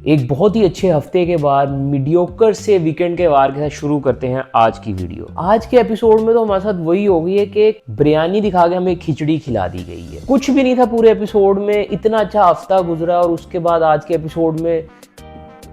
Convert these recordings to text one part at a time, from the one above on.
एक बहुत ही अच्छे हफ्ते के बाद मीडियोकर से वीकेंड के वार के साथ शुरू करते हैं आज की वीडियो। आज के एपिसोड में तो हमारे साथ वही हो गई है कि एक बिरयानी दिखा के हमें खिचड़ी खिला दी गई है। कुछ भी नहीं था पूरे एपिसोड में, इतना अच्छा हफ्ता गुजरा और उसके बाद आज के एपिसोड में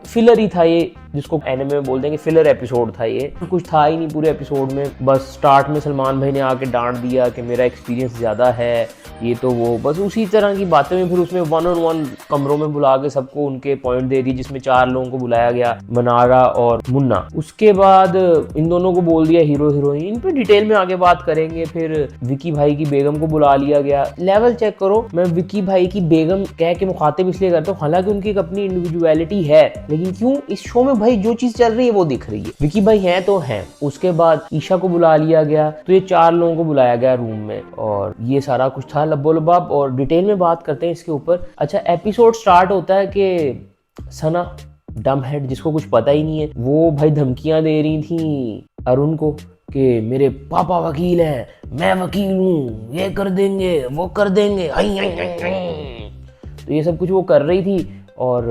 फिलर ही था ये, जिसको एनिमे में बोल देंगे फिलर एपिसोड था ये। कुछ था ही नहीं पूरे एपिसोड में। बस स्टार्ट में सलमान भाई ने आके डांट दिया कि मेरा एक्सपीरियंस ज़्यादा है, ये तो वो, बस उसी तरह की बातें में फिर उसमें 1-on-1 कमरों में बुला के सबको उनके पॉइंट दे दिए, जिसमें 4 लोगों को बुलाया गया, मनारा और मुन्ना। उसके बाद इन दोनों को बोल दिया हीरो हीरोइन, इन पे डिटेल में आगे बात करेंगे। फिर विकी भाई की बेगम को बुला लिया गया। लेवल चेक करो, मैं विकी भाई की बेगम कह के मुखातिब इसलिए करता हूँ, हालांकि उनकी एक अपनी इंडिविजुअलिटी है, लेकिन क्यों इस शो में भाई जो चीज चल रही है वो दिख रही है। विकी भाई हैं तो हैं। उसके बाद ईशा को बुला लिया गया, तो ये 4 लोगों को बुलाया गया रूम में, और ये सारा कुछ था लब्बो लबाब। और डिटेल में बात करते हैं इसके ऊपर। अच्छा, एपिसोड स्टार्ट होता है कि सना डम हेड, जिसको कुछ पता ही नहीं है, वो भाई धमकियां दे रही थी अरुण को कि मेरे पापा वकील हैं, मैं वकील हूँ, ये कर देंगे वो कर देंगे, तो ये सब कुछ वो कर रही थी। और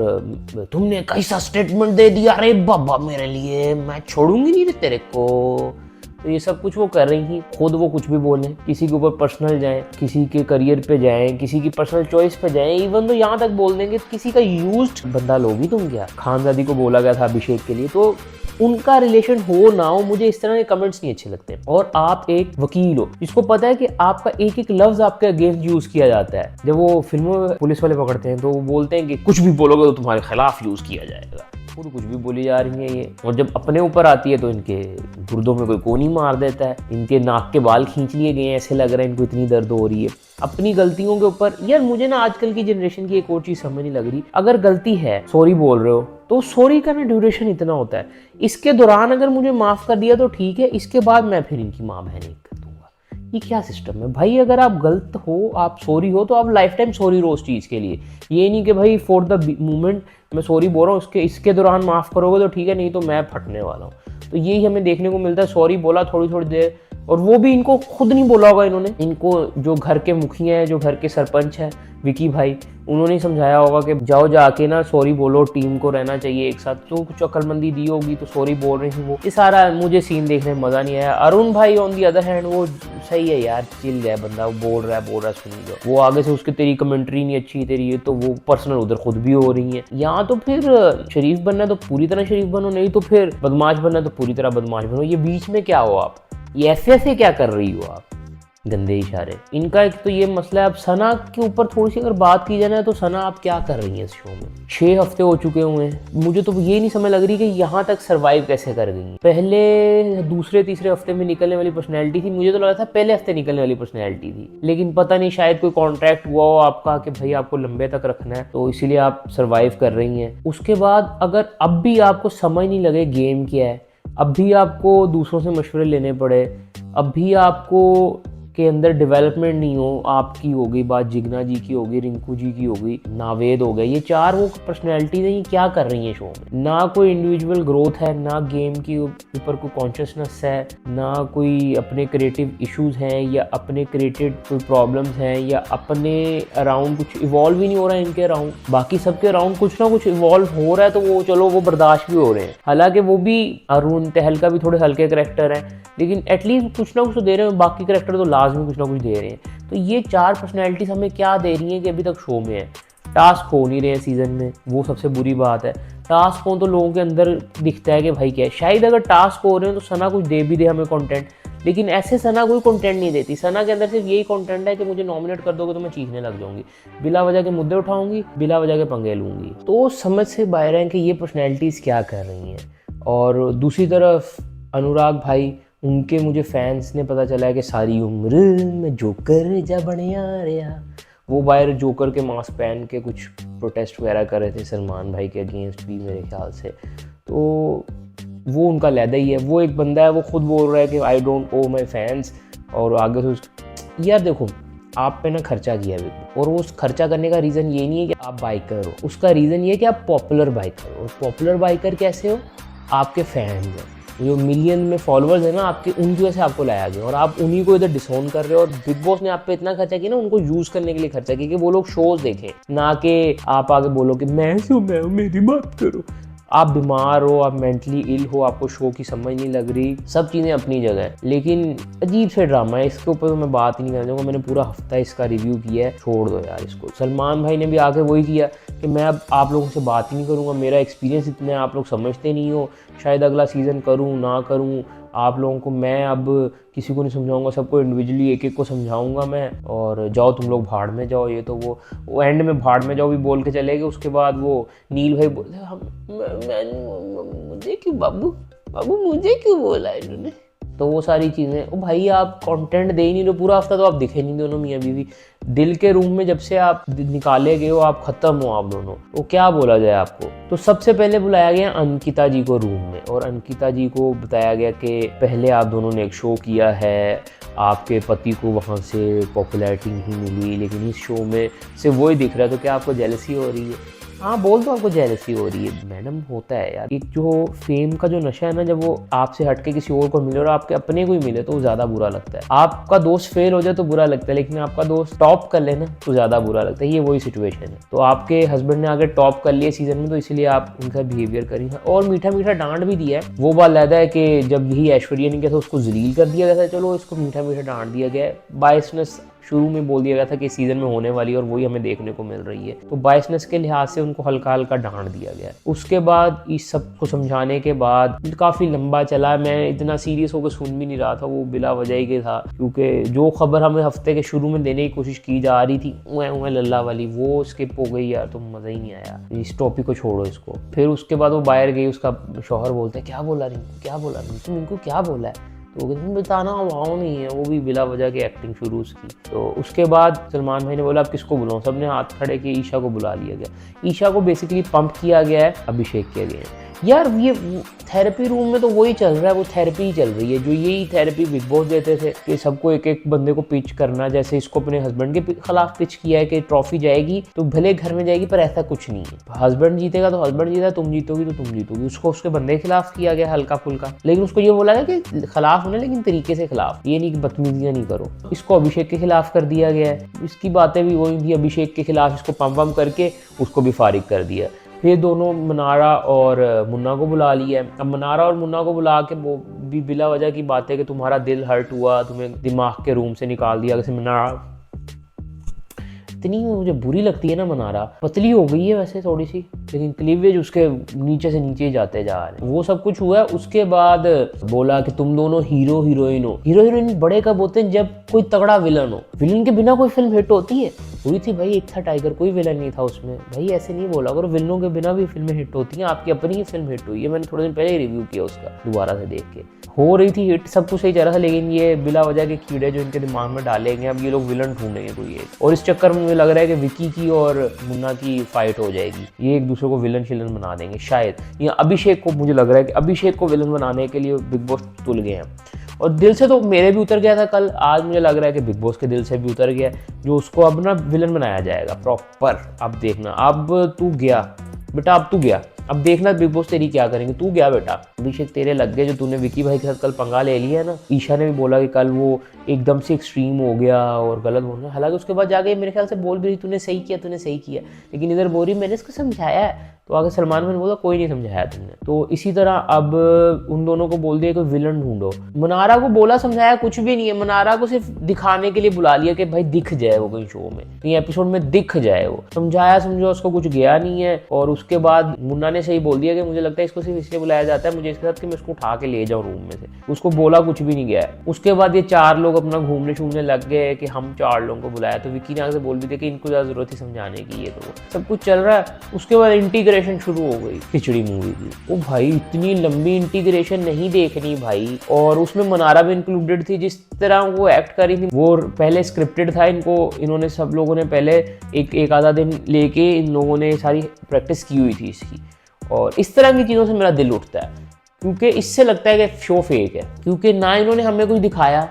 तुमने कैसा स्टेटमेंट दे दिया रे बाबा मेरे लिए, मैं छोड़ूंगी नहीं रे तेरे को। तो ये सब कुछ वो कर रही थी। खुद वो कुछ भी बोलें, किसी के ऊपर पर्सनल जाएं, किसी के करियर पे जाएं, किसी की पर्सनल चॉइस पे जाएं, इवन तो यहाँ तक बोल देंगे किसी का यूज्ड बंदा लोगी तुम क्या। खानदादी को बोला गया था अभिषेक के लिए, तो उनका रिलेशन हो ना हो, मुझे इस तरह के कमेंट्स नहीं अच्छे लगते। और आप एक वकील हो जिसको पता है कि आपका एक एक लफ्ज आपके अगेंस्ट यूज किया जाता है। जब वो फिल्मों में पुलिस वाले पकड़ते हैं तो वो बोलते हैं कि कुछ भी बोलोगे तो तुम्हारे खिलाफ यूज किया जाएगा। खुद कुछ भी बोली जा रही है ये, और जब अपने ऊपर आती है तो इनके गुर्दों में कोई कोनी मार देता है। इनके नाक के बाल खींच लिए गए हैं, ऐसे लग रहा है इनको इतनी दर्द हो रही है अपनी गलतियों के ऊपर। यार मुझे ना आजकल की जनरेशन की एक और चीज समझ नहीं लग रही, अगर गलती है, सॉरी बोल रहे हो, तो सॉरी का ना ड्यूरेशन इतना होता है, इसके दौरान अगर मुझे माफ कर दिया तो ठीक है, इसके बाद मैं फिर इनकी माँ बहन कर दूंगा। ये क्या सिस्टम है भाई? अगर आप गलत हो, आप सॉरी हो, तो आप लाइफ टाइम सॉरी रहो उस चीज़ के लिए। ये नहीं कि भाई फॉर द मोमेंट मैं सॉरी बोल रहा हूँ, इसके दौरान माफ़ करोगे तो ठीक है, नहीं तो मैं फटने वाला हूँ। तो यही हमें देखने को मिलता है। सॉरी बोला थोड़ी थोड़ी देर, और वो भी इनको खुद नहीं बोला होगा इन्होंने, इनको जो घर के मुखिया हैं, जो घर के सरपंच हैं विकी भाई, उन्होंने समझाया होगा कि जाओ जाके ना सॉरी बोलो, टीम को रहना चाहिए एक साथ, तो कुछ अक्लमंदी दी होगी तो सॉरी बोल रही थी वो। ये सारा मुझे सीन देखने में मज़ा नहीं आया। अरुण भाई ऑन दी अदर हैंड वो सही है यार, चिल है बंदा, वो बोल रहा है सुनी लो। वो आगे से उसकी तेरी कमेंट्री नहीं अच्छी तेरी, ये तो वो पर्सनल उधर खुद भी हो रही है। यहाँ तो फिर शरीफ बनना है तो पूरी तरह शरीफ बनो, नहीं तो फिर बदमाश बनना है तो पूरी तरह बदमाश बनो। ये बीच में क्या हो आप? ये ऐसे क्या कर रही हो आप? गंदे इशारे। इनका एक तो ये मसला है। अब सना के ऊपर थोड़ी सी अगर बात की जाए ना, तो सना आप क्या कर रही हैं इस शो में? 6 हफ्ते हो चुके हुए हैं, मुझे तो ये नहीं समझ लग रही कि यहाँ तक सरवाइव कैसे कर गई। पहले दूसरे तीसरे हफ्ते में निकलने वाली पर्सनैलिटी थी, मुझे तो लगा था पहले हफ्ते निकलने वाली पर्सनैलिटी थी, लेकिन पता नहीं शायद कोई कॉन्ट्रैक्ट हुआ हो आपका कि भाई आपको लंबे तक रखना है, तो इसीलिए आप सर्वाइव कर रही हैं। उसके बाद अगर अब भी आपको समझ नहीं लगे गेम क्या है, अब भी आपको दूसरों से मशवरे लेने पड़े, अब भी आपको के अंदर डेवलपमेंट नहीं हो, आपकी हो गई बात, जिग्ना जी की हो गई, रिंकू जी की हो गई, नावेद हो गए, ये 4 वो पर्सनैलिटी नहीं क्या कर रही हैं शो में? ना कोई इंडिविजुअल ग्रोथ है, ना गेम के ऊपर कोई कॉन्शियसनेस है, ना कोई अपने क्रिएटिव इश्यूज हैं, या अपने क्रिएटेड कोई प्रॉब्लम्स हैं, या अपने अराउंड कुछ इवॉल्व ही नहीं हो रहा है इनके अराउंड। बाकी सबके अराउंड कुछ ना कुछ इवॉल्व हो रहा है, तो वो चलो वो बर्दाश्त भी हो रहे हैं। हालांकि वो भी अरुण तहलका भी थोड़े हल्के करेक्टर हैं, लेकिन एटलीस्ट कुछ ना कुछ तो दे रहे हैं। बाकी करेक्टर तो लाजमी कुछ ना कुछ दे रहे हैं। तो ये 4 पर्सनैलिटीज हमें क्या दे रही हैं कि अभी तक शो में है? टास्क हो नहीं रहे हैं सीजन में, वो सबसे बुरी बात है। टास्क हो तो लोगों के अंदर दिखता है कि भाई क्या है। शायद अगर टास्क हो रहे हैं तो सना कुछ दे भी दे हमें कंटेंट, लेकिन ऐसे सना कोई कंटेंट नहीं देती। सना के अंदर सिर्फ यही कंटेंट है कि मुझे नॉमिनेट कर दोगे तो मैं चीखने लग जाऊंगी, बिला वजह के मुद्दे उठाऊंगी, बिला वजह के पंगे लूंगी। तो समझ से बाहर है कि ये पर्सनैलिटीज़ क्या कर रही हैं। और दूसरी तरफ अनुराग भाई, उनके मुझे फैंस ने पता चला है कि सारी उम्र में जोकर जा बनिया रहा, वो बाहर जोकर के मास्क पहन के कुछ प्रोटेस्ट वगैरह कर रहे थे सलमान भाई के अगेंस्ट भी मेरे ख्याल से। तो वो उनका लहदा ही है। वो एक बंदा है, वो खुद बोल रहा है कि I don't O my fans, और आगे से यार देखो आप पे ना खर्चा किया है, और वो उस खर्चा करने का रीज़न ये नहीं है कि आप बाइकर हो, उसका रीज़न ये है कि आप पॉपुलर बाइकर हो। और पॉपुलर बाइकर कैसे हो? आपके फैंस हैं। जो मिलियन में फॉलोअर्स है ना आपके, उनकी वजह से आपको लाया गया और आप उन्हीं को इधर डिसोन कर रहे हो। और बिग बॉस ने आप पे इतना खर्चा किया ना, उनको यूज करने के लिए खर्चा किया कि वो लोग शोज देखें, ना कि आप आगे बोलो कि मैं मेरी बात करो। आप बीमार हो, आप मेंटली इल हो, आपको शो की समझ नहीं लग रही, सब चीज़ें अपनी जगह है, लेकिन अजीब से ड्रामा है। इसके ऊपर तो मैं बात ही नहीं करना चाहूँगा, मैंने पूरा हफ्ता इसका रिव्यू किया है, छोड़ दो यार इसको। सलमान भाई ने भी आके वही किया कि मैं अब आप लोगों से बात ही नहीं करूँगा, मेरा एक्सपीरियंस इतना है, आप लोग समझते नहीं हो, शायद अगला सीज़न करूँ ना करूँ, आप लोगों को मैं अब किसी को नहीं समझाऊंगा, सबको इंडिविजुअली एक एक को समझाऊंगा मैं, और जाओ तुम लोग भाड़ में जाओ। ये तो वो एंड में भाड़ में जाओ भी बोल के चले गए। उसके बाद वो नील भाई बोलते मुझे क्यों बाबू मुझे क्यों बोला इन्होंने, तो वो सारी चीज़ें। ओ भाई आप कंटेंट दे ही नहीं रहे, पूरा हफ्ता तो आप दिखे नहीं दोनों मियाँ बीवी। दिल के रूम में जब से आप निकाले गए हो, आप खत्म हो आप दोनों, तो क्या बोला जाए आपको। तो सबसे पहले बुलाया गया अंकिता जी को रूम में, और अंकिता जी को बताया गया कि पहले आप दोनों ने एक शो किया है, आपके पति को वहाँ से पॉपुलैरिटी नहीं मिली, लेकिन इस शो में से वही दिख रहा है, तो क्या आपको जेलसी हो रही है। हाँ बोल दो आपको जेलसी हो रही है। मैडम होता है यार, एक जो फेम का जो नशा है ना, जब वो आपसे हटके किसी और को मिले और आपके अपने को ही मिले तो ज़्यादा बुरा लगता है। आपका दोस्त फेल हो जाए तो बुरा लगता है, लेकिन आपका दोस्त टॉप कर लेना तो ज़्यादा बुरा लगता है। ये वही सिचुएशन है। तो आपके हस्बैंड ने आगे टॉप कर लिया सीजन में, तो इसलिए आप उनका बिहेवियर करी है, और मीठा मीठा डांट भी दिया है। वो बात लहदा है कि जब यही ऐश्वर्या ने किया था उसको जलील कर दिया गया था, चलो इसको मीठा मीठा डांट दिया गया है। बायसनेस शुरू में बोल दिया गया था कि सीजन में होने वाली है, और वही हमें देखने को मिल रही है, तो बायसनेस के लिहाज से उनको हल्का हल्का डांट दिया गया है। उसके बाद इस सब को समझाने के बाद काफ़ी लंबा चला, मैं इतना सीरियस होकर सुन भी नहीं रहा था, वो बिला वजह ही था, क्योंकि जो खबर हमें हफ्ते के शुरू में देने की कोशिश की जा रही थी उए लल्ला वाली, वो स्किप हो गई यार, तो मज़ा ही नहीं आया। इस टॉपिक को छोड़ो इसको। फिर उसके बाद वो बाहर गई, उसका शौहर बोलता है क्या बोला रिंकू, तुम इनको क्या बोला है, तो बताना अलाउ नहीं है, वो भी बिला वजह की एक्टिंग शुरू उसकी। तो उसके बाद सलमान भाई ने बोला अब किसको बुलाऊं, सबने हाथ खड़े किए, ईशा को बुला लिया गया। ईशा को बेसिकली पंप किया गया है, अभिषेक किया गया है। यार ये थेरेपी रूम में तो वही चल रहा है, वो थेरेपी ही चल रही है जो यही थेरेपी बिग बॉस देते थे कि सबको एक एक बंदे को पिच करना। जैसे इसको अपने हस्बैंड के खिलाफ पिच किया है कि ट्रॉफी जाएगी तो भले घर में जाएगी, पर ऐसा कुछ नहीं है, हस्बैंड जीतेगा तो हस्बैंड जीता, तुम जीतोगी तो तुम जीतोगी। उसको उसके बंदे के खिलाफ किया गया हल्का फुल्का, लेकिन उसको ये बोला गया कि खिलाफ होने, लेकिन तरीके से खिलाफ, ये नहीं कि बदतमीजियां नहीं करो। इसको अभिषेक के खिलाफ कर दिया गया है, इसकी बातें भी वही थी अभिषेक के खिलाफ, इसको पंप वम करके उसको भी फारिग कर दिया। फिर दोनों मनारा और मुन्ना को बुला लिया है। अब मनारा और मुन्ना को बुला के वो भी बिला वजह की बात है कि तुम्हारा दिल हर्ट हुआ, तुम्हें दिमाग के रूम से निकाल दिया। जैसे मनारा इतनी मुझे बुरी लगती है ना, मनारा पतली हो गई है वैसे थोड़ी सी, लेकिन क्लीवेज उसके नीचे से नीचे ही जाते जा रहे हैं। वो सब कुछ हुआ है। उसके बाद बोला कि तुम दोनों हीरो हीरोइन हो। हीरो हीरोइन बड़े कब होते हैं, जब कोई तगड़ा विलन हो। विलन के बिना कोई फिल्म हिट होती है? हुई थी भाई, एक था टाइगर, कोई विलन नहीं था उसमें। भाई ऐसे नहीं बोला करो, विलनों के बिना भी फिल्में हिट होती हैं। आपकी अपनी ही फिल्म हिट हुई है, मैंने थोड़े दिन पहले ही रिव्यू किया उसका, दोबारा से देख के। हो रही थी हिट, सब कुछ सही चल रहा था, लेकिन ये बिला वजह के कीड़े जो इनके दिमाग में डालेंगे, अब ये लोग विलन ढूंढेंगे कोई एक, और इस चक्कर में मुझे लग रहा है कि विकी की और मुन्ना की फाइट हो जाएगी, ये एक दूसरे को विलन शिलन बना देंगे शायद। या अभिषेक को, मुझे लग रहा है कि अभिषेक को विलन बनाने के लिए बिग बॉस तुल गए हैं, और दिल से तो मेरे भी उतर गया था कल, आज मुझे लग रहा है कि बिग बॉस के दिल से भी उतर गया, जो उसको अब ना विलन बनाया जाएगा प्रॉपर। अब देखना, अब तू गया बेटा, अब तू गया, अब देखना बिग बॉस तेरी क्या करेंगे। तू गया बेटा, अभिषेक तेरे लग गए जो तूने विकी भाई के साथ कल पंगा ले लिया है ना। ईशा ने भी बोला कि कल वो एकदम से एक्सट्रीम हो गया और गलत बोल रहा, हालांकि उसके बाद जाके मेरे ख्याल से बोल भी रही तूने सही किया, लेकिन इधर बोल रही मैंने इसको समझाया है, तो आगे सलमान भाई ने बोला कोई नहीं समझाया तुमने। तो इसी तरह अब उन दोनों को बोल दिया कि विलन ढूंढो। मनारा को बोला, समझाया कुछ भी नहीं है, मनारा को सिर्फ दिखाने के लिए बुला लिया कि भाई दिख जाए वो कहीं शो में, कहीं एपिसोड में दिख जाए वो। समझाया समझो उसको कुछ गया नहीं है। और उसके बाद मुन्ना ने सही बोल दिया कि मुझे लगता है इसको सिर्फ इसलिए बुलाया जाता है मुझे इसके साथ कि मैं इसको उठा के ले जाऊँ रूम में से। उसको बोला कुछ भी नहीं गया है। उसके बाद ये चार लोग अपना घूमने शूमने लग गए कि हम चार लोगों को बुलाया, तो विकी ने आगे से बोल भी दिया कि इनको ज़्यादा जरूरत ही समझाने की, ये तो सब कुछ चल रहा है। उसके बाद इंटीग्रेशन शुरू हो गई खिचड़ी मूवी की। ओ भाई इतनी लंबी इंटीग्रेशन नहीं देखनी भाई, और उसमें मनारा भी इंक्लूडेड थी। जिस तरह वो एक्ट करी थी वो पहले स्क्रिप्टेड था, इन्होंने सब लोगों ने पहले एक आधा दिन लेके इन लोगों ने सारी प्रैक्टिस की हुई थी इसकी, और इस तरह की चीज़ों से मेरा दिल उठता है, क्योंकि इससे लगता है कि शो फेक है, क्योंकि ना इन्होंने हमें कुछ दिखाया।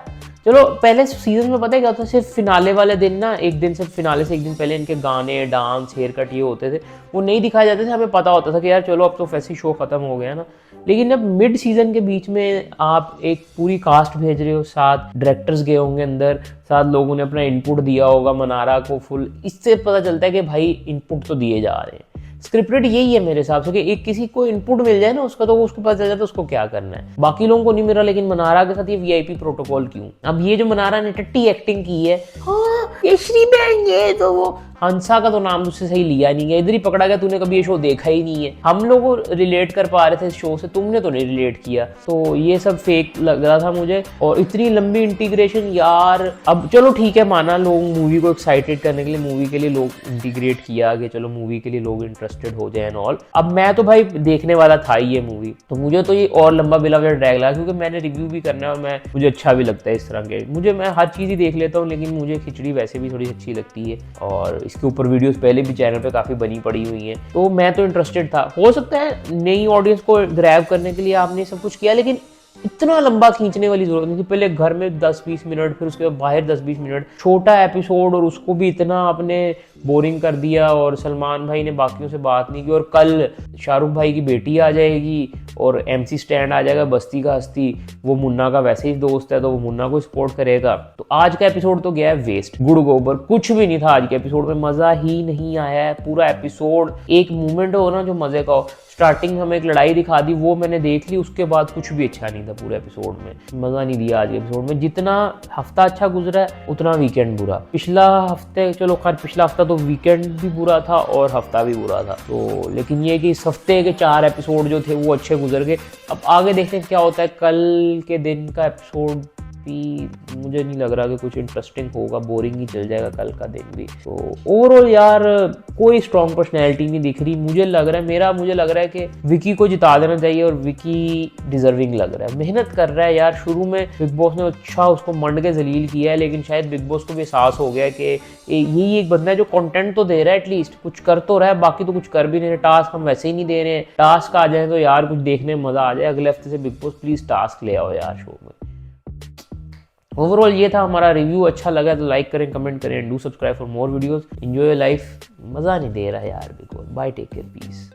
चलो पहले सीजन में पता है क्या होता है, सिर्फ फिनाले वाले दिन ना, एक दिन सिर्फ फिनाले से एक दिन पहले इनके गाने, डांस, हेयर कट ये होते थे, वो नहीं दिखाए जाते थे। हमें पता होता था कि यार चलो अब तो वैसे ही शो खत्म हो गया ना। लेकिन अब मिड सीजन के बीच में आप एक पूरी कास्ट भेज रहे हो, 7 डायरेक्टर्स गए होंगे अंदर, 7 लोगों ने अपना इनपुट दिया होगा मनारा को फुल, इससे पता चलता है कि भाई इनपुट तो दिए जा रहे हैं। स्क्रिप्टेड यही है मेरे हिसाब से कि एक किसी को इनपुट मिल जाए ना उसका, तो उसको पता चल जाता है उसको क्या करना है। बाकी लोगों को नहीं मिला, लेकिन मनारा के साथ ये वीआईपी प्रोटोकॉल क्यों? अब ये जो मनारा ने टट्टी एक्टिंग की है, हाँ ये श्री बहन, ये तो वो हंसा का तो नाम उससे सही लिया नहीं गया, इधर ही पकड़ा गया, तूने कभी ये शो देखा ही नहीं है। हम लोग रिलेट कर पा रहे थे इस शो से, तुमने तो नहीं रिलेट किया, तो ये सब फेक लग रहा था मुझे। और इतनी लंबी इंटीग्रेशन यार, अब चलो ठीक है माना, लोग मूवी को एक्साइटेड करने के लिए मूवी के लिए लोग इंटीग्रेट किया कि चलो मूवी के लिए लोग इंटरेस्टेड हो जाए एंड ऑल। अब मैं तो भाई देखने वाला था ही ये मूवी, तो मुझे तो ये और लंबा बिला ड्रैग लगा, क्योंकि मैंने रिव्यू भी करना है और मुझे अच्छा भी लगता है इस तरह के। मैं हर चीज़ ही देख लेता हूँ, लेकिन मुझे खिचड़ी वैसे भी थोड़ी अच्छी लगती है, और इसके ऊपर वीडियोस पहले भी चैनल पे काफ़ी बनी पड़ी हुई हैं, तो मैं तो इंटरेस्टेड था। हो सकता है नई ऑडियंस को ग्रैब करने के लिए आपने सब कुछ किया, लेकिन इतना लंबा खींचने वाली जरूरत नहीं थी। पहले घर में 10-20 मिनट, फिर उसके बाद बाहर 10-20 मिनट, छोटा एपिसोड, और उसको भी इतना आपने बोरिंग कर दिया। और सलमान भाई ने बाकियों से बात नहीं की, और कल शाहरुख भाई की बेटी आ जाएगी और MC स्टैंड आ जाएगा, बस्ती का हस्ती, वो मुन्ना का वैसे ही दोस्त है तो वो मुन्ना को सपोर्ट करेगा। तो आज का एपिसोड तो गया है वेस्ट, गुड़ गोबर, कुछ भी नहीं था आज के एपिसोड में, मजा ही नहीं आया है पूरा एपिसोड। एक मूवमेंट हो ना जो मजे का हो, स्टार्टिंग हमें एक लड़ाई दिखा दी, वो मैंने देख ली, उसके बाद कुछ भी अच्छा नहीं था पूरे एपिसोड में, मजा नहीं दिया आज के एपिसोड में। जितना हफ्ता अच्छा गुजरा है उतना वीकेंड बुरा। पिछला हफ्ते, चलो खैर पिछला हफ्ता तो वीकेंड भी बुरा था और हफ्ता भी बुरा था, तो लेकिन ये कि इस हफ्ते के 4 एपिसोड जो थे वो अच्छे गुजर गए। अब आगे देखते हैं क्या होता है। कल के दिन का एपिसोड भी मुझे नहीं लग रहा कि कुछ इंटरेस्टिंग होगा, बोरिंग ही चल जाएगा कल का दिन भी। तो ओवरऑल यार कोई स्ट्रॉन्ग पर्सनैलिटी नहीं दिख रही, मुझे लग रहा है कि विकी को जिता देना चाहिए, और विकी डिजर्विंग लग रहा है, मेहनत कर रहा है यार। शुरू में बिग बॉस ने अच्छा उसको मंड के जलील किया है, लेकिन शायद बिग बॉस को भी एहसास हो गया कि यही एक बंदा है जो कंटेंट तो दे रहा है, एटलीस्ट कुछ कर तो रहा है, बाकी तो कुछ कर भी नहीं रहे। टास्क हम वैसे ही नहीं दे रहे हैं, टास्क आ जाए तो यार कुछ देखने में मजा आ जाए। अगले हफ्ते से बिग बॉस प्लीज टास्क ले आओ यार शो में। ओवरऑल ये था हमारा रिव्यू, अच्छा लगा तो लाइक करें, कमेंट करें, do subscribe for more videos. Enjoy your life, मजा नहीं दे रहा यार Bigg Boss. Bye, take care, piece.